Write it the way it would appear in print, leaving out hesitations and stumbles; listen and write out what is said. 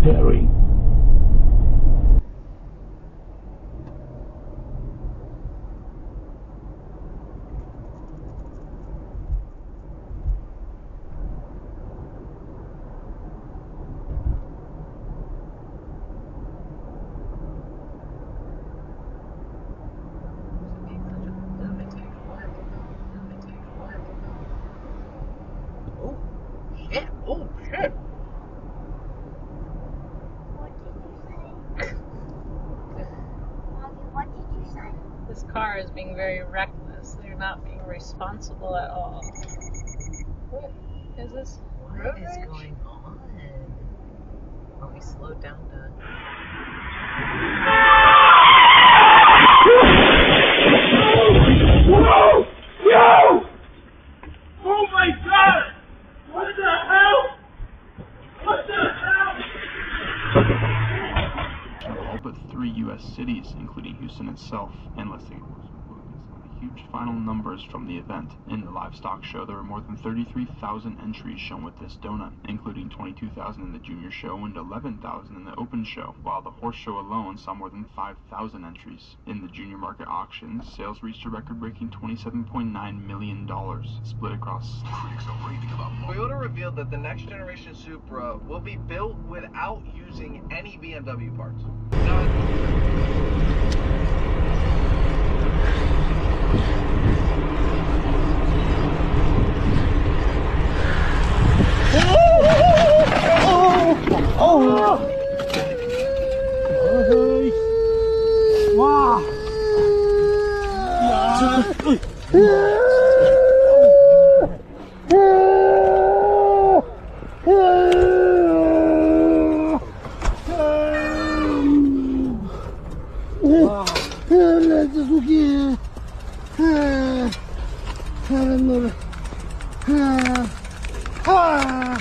preparing. Oh shit! What did you say? This car is being very reckless. They're not being responsible at all. What is this? What is going on? Oh, we slowed down to... Whoa! Yo! Oh my God! What the hell? What the hell? All but 3 U.S. cities, including Houston itself, and listing huge final numbers from the event. In the livestock show, there were more than 33,000 entries shown with this donut, including 22,000 in the junior show and 11,000 in the open show, while the horse show alone saw more than 5,000 entries. In the junior market auction, sales reached a record-breaking $27.9 million, split across... Toyota revealed that the next generation Supra will be built without using any BMW parts. Ah!